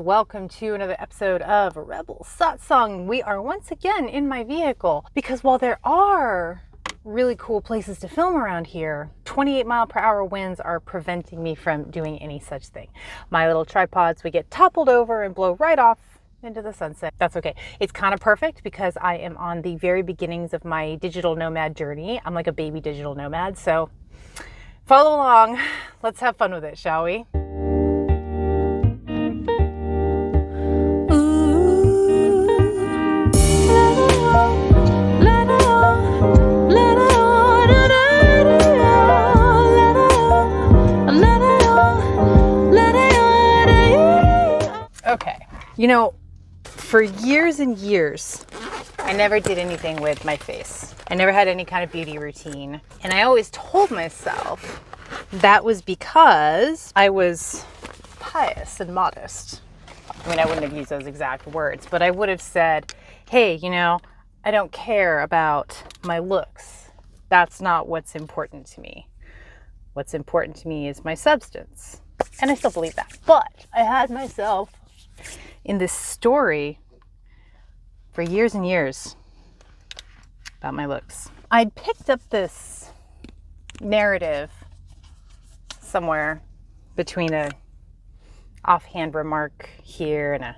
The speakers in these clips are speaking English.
Welcome to another episode of Rebel Satsang. We are once again in my vehicle because while there are really cool places to film around here, 28-mile-per-hour winds are preventing me from doing any such thing. My little tripods would get toppled over and blow right off into the sunset. That's okay. It's kind of perfect because I am on the very beginnings of my digital nomad journey. I'm like a baby digital nomad, so follow along. Let's have fun with it, shall we? Okay, you know, for years and years, I never did anything with my face. I never had any kind of beauty routine. And I always told myself that was because I was pious and modest. I mean, I wouldn't have used those exact words, but I would have said, hey, you know, I don't care about my looks. That's not what's important to me. What's important to me is my substance. And I still believe that. But I had myself in this story for years and years about my looks. I'd picked up this narrative somewhere between a offhand remark here and a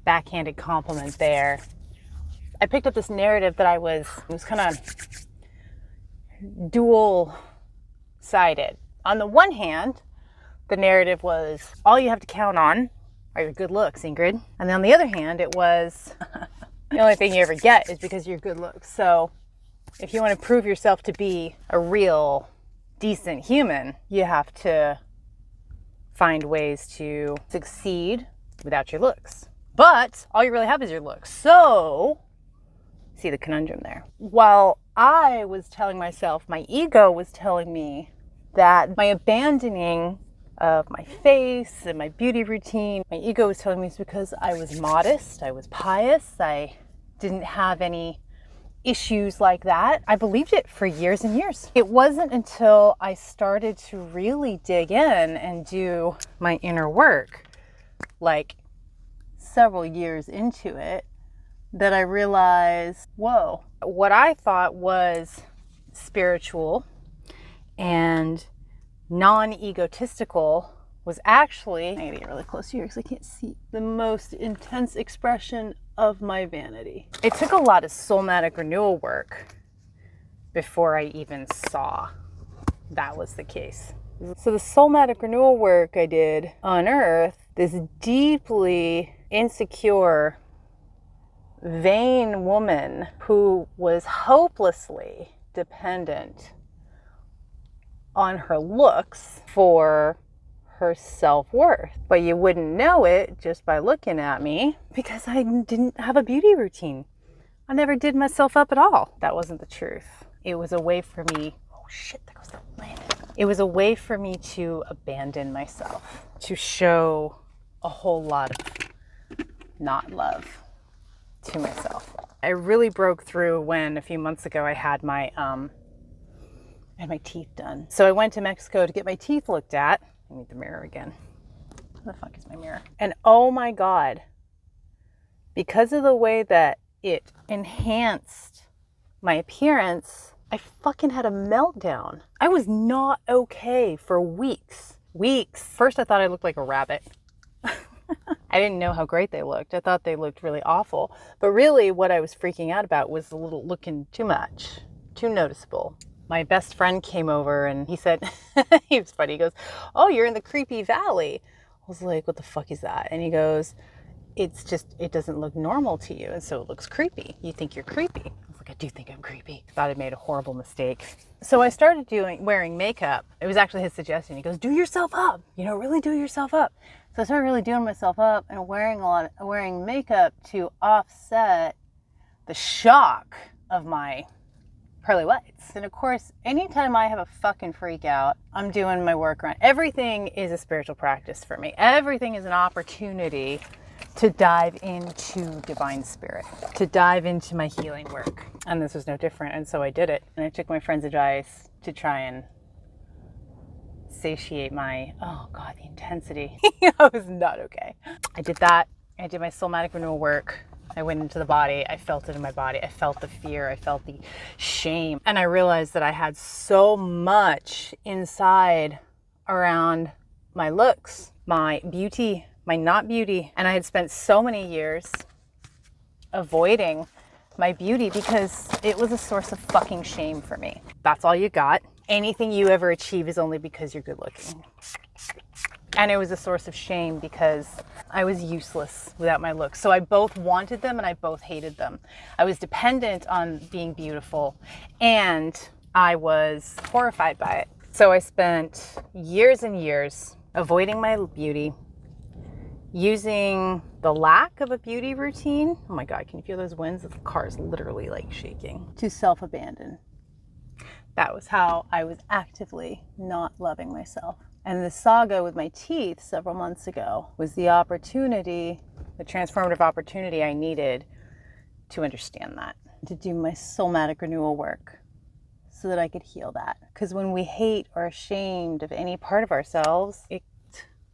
backhanded compliment there. I picked up this narrative that it was kind of dual-sided. On the one hand, the narrative was all you have to count on are your good looks, Ingrid. And then on the other hand, it was the only thing you ever get is because of your good looks. So if you want to prove yourself to be a real, decent human, you have to find ways to succeed without your looks. But all you really have is your looks. So, see the conundrum there. While I was telling myself, my ego was telling me that my abandoning of my face and my beauty routine, my ego was telling me it's because I was modest, I was pious, I didn't have any issues like that. I believed it for years and years. It wasn't until I started to really dig in and do my inner work, like several years into it, that I realized, whoa, what I thought was spiritual and non-egotistical was actually, I gotta get really close here because I can't see, the most intense expression of my vanity. It took a lot of soulmatic renewal work before I even saw that was the case. So the soulmatic renewal work I did unearthed this deeply insecure, vain woman who was hopelessly dependent on her looks for her self-worth. But you wouldn't know it just by looking at me because I didn't have a beauty routine. I never did myself up at all. That wasn't the truth. It was a way for me, oh shit, there goes the lamp. It was a way for me to abandon myself, to show a whole lot of not love to myself. I really broke through when a few months ago I had my teeth done. So I went to Mexico to get my teeth looked at. I need the mirror again. Where the fuck is my mirror? And oh my God, because of the way that it enhanced my appearance, I fucking had a meltdown. I was not okay for weeks. First I thought I looked like a rabbit. I didn't know how great they looked. I thought they looked really awful. But really what I was freaking out about was the little looking too much, too noticeable. My best friend came over and he said, he was funny. He goes, oh, you're in the creepy valley. I was like, what the fuck is that? And he goes, it's just, it doesn't look normal to you. And so it looks creepy. You think you're creepy. I was like, I do think I'm creepy. I thought I made a horrible mistake. So I started wearing makeup. It was actually his suggestion. He goes, do yourself up, really do yourself up. So I started really doing myself up and wearing makeup to offset the shock of my pearly whites. And of course, anytime I have a fucking freak out, I'm doing my work around. Everything is a spiritual practice for me. Everything is an opportunity to dive into divine spirit, to dive into my healing work. And this was no different. And so I did it. And I took my friend's advice to try and satiate my, oh God, the intensity. I was not okay. I did that. I did my somatic renewal work. I went into the body. I felt it in my body. I felt the fear. I felt the shame. And I realized that I had so much inside around my looks, my beauty, my not beauty. And I had spent so many years avoiding my beauty because it was a source of fucking shame for me. That's all you got. Anything you ever achieve is only because you're good looking. And it was a source of shame because I was useless without my looks. So I both wanted them and I both hated them. I was dependent on being beautiful and I was horrified by it. So I spent years and years avoiding my beauty, using the lack of a beauty routine. Oh my God, can you feel those winds? The car is literally like shaking. To self-abandon. That was how I was actively not loving myself. And the saga with my teeth several months ago was the opportunity, the transformative opportunity I needed to understand that, to do my somatic renewal work so that I could heal that. Because when we hate or are ashamed of any part of ourselves, it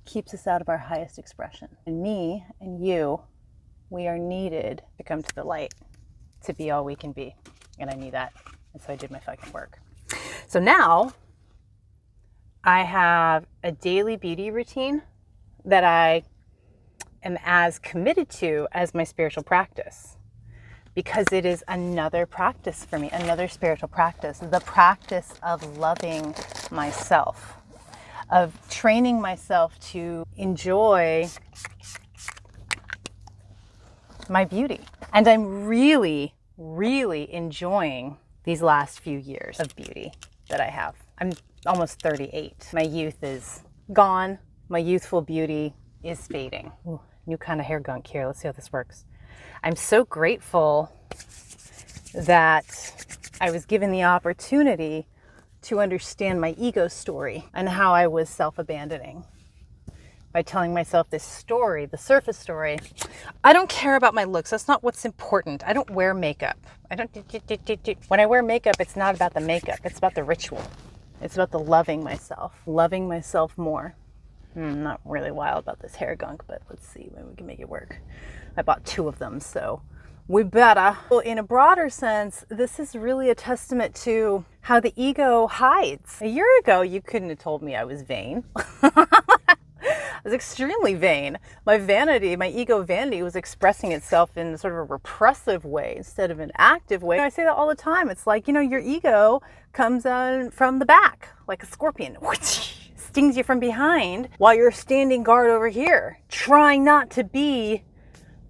keeps us out of our highest expression. And me and you, we are needed to come to the light, to be all we can be. And I knew that. And so I did my fucking work. So now I have a daily beauty routine that I am as committed to as my spiritual practice, because it is another practice for me, another spiritual practice, the practice of loving myself, of training myself to enjoy my beauty. And I'm really, really enjoying these last few years of beauty that I have. I'm almost 38. My youth is gone. My youthful beauty is fading. Ooh, new kind of hair gunk here. Let's see how this works. I'm so grateful that I was given the opportunity to understand my ego story and how I was self-abandoning by telling myself this story, the surface story. I don't care about my looks. That's not what's important. I don't wear makeup. When I wear makeup, it's not about the makeup. It's about the ritual. It's about the loving myself more. I'm not really wild about this hair gunk, but let's see when we can make it work. I bought 2 of them, so we better. Well, in a broader sense, this is really a testament to how the ego hides. A year ago, you couldn't have told me I was vain. I was extremely vain. My vanity, my ego vanity was expressing itself in sort of a repressive way instead of an active way. I say that all the time. It's like, your ego comes from the back like a scorpion. Stings you from behind while you're standing guard over here, trying not to be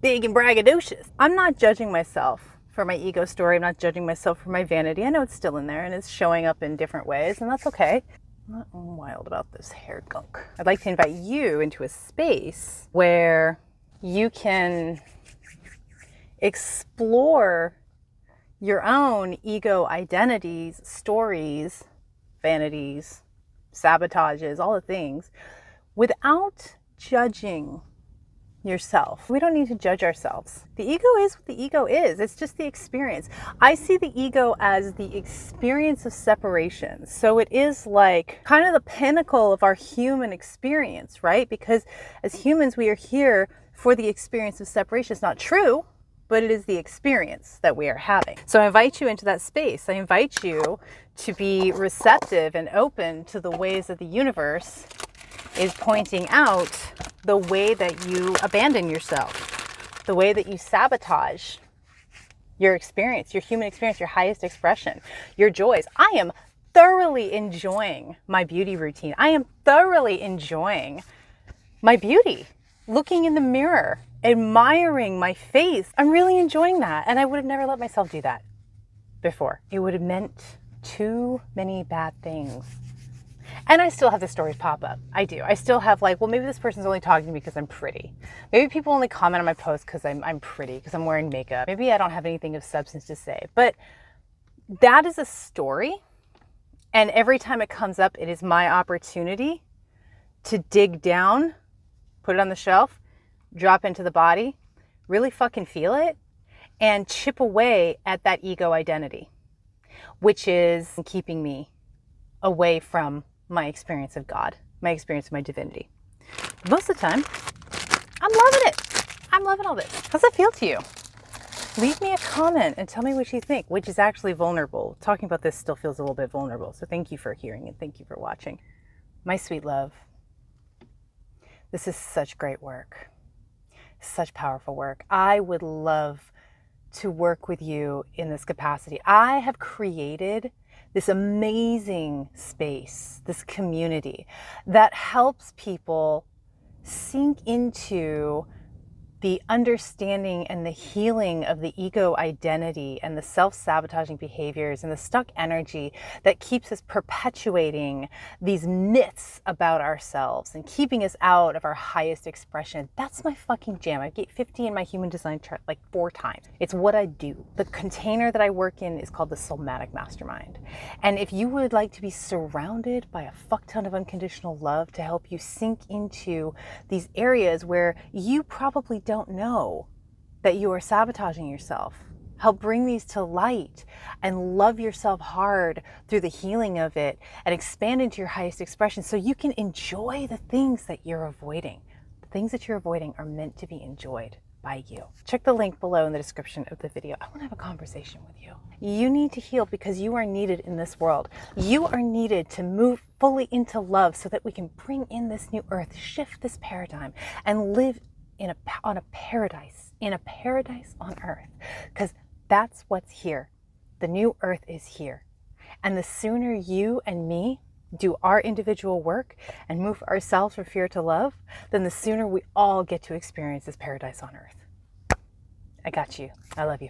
big and braggadocious. I'm not judging myself for my ego story. I'm not judging myself for my vanity. I know it's still in there and it's showing up in different ways, and that's okay. I'm not wild about this hair gunk. I'd like to invite you into a space where you can explore your own ego identities, stories, vanities, sabotages, all the things, without judging yourself. We don't need to judge ourselves. The ego is what the ego is. It's just the experience. I see the ego as the experience of separation. So it is like kind of the pinnacle of our human experience, right? Because as humans, we are here for the experience of separation. It's not true, but it is the experience that we are having. So I invite you into that space. I invite you to be receptive and open to the ways that the universe is pointing out the way that you abandon yourself, the way that you sabotage your experience, your human experience, your highest expression, your joys. I am thoroughly enjoying my beauty routine. I am thoroughly enjoying my beauty, looking in the mirror, admiring my face. I'm really enjoying that. And I would have never let myself do that before. It would have meant too many bad things. And I still have the stories pop up. I do. I still have like, well, maybe this person's only talking to me because I'm pretty. Maybe people only comment on my posts because I'm pretty, because I'm wearing makeup. Maybe I don't have anything of substance to say. But that is a story. And every time it comes up, it is my opportunity to dig down, put it on the shelf, drop into the body, really fucking feel it, and chip away at that ego identity, which is keeping me away from my experience of God, my experience of my divinity. But most of the time, I'm loving it. I'm loving all this. How's that feel to you? Leave me a comment and tell me what you think, which is actually vulnerable. Talking about this still feels a little bit vulnerable. So thank you for hearing and thank you for watching. My sweet love, this is such great work, such powerful work. I would love to work with you in this capacity. I have created this amazing space, this community that helps people sink into the understanding and the healing of the ego identity and the self-sabotaging behaviors and the stuck energy that keeps us perpetuating these myths about ourselves and keeping us out of our highest expression. That's my fucking jam. I get 50 in my human design chart like 4 times. It's what I do. The container that I work in is called the Soulmatic Mastermind. And if you would like to be surrounded by a fuck ton of unconditional love to help you sink into these areas where you probably don't know that you are sabotaging yourself, help bring these to light and love yourself hard through the healing of it and expand into your highest expression so you can enjoy the things that you're avoiding. The things that you're avoiding are meant to be enjoyed by you. Check the link below in the description of the video. I want to have a conversation with you. You need to heal because you are needed in this world. You are needed to move fully into love so that we can bring in this new earth, shift this paradigm, and live in a paradise on earth, because that's what's here. The new earth is here. And the sooner you and me do our individual work and move ourselves from fear to love, then the sooner we all get to experience this paradise on earth. I got you. I love you.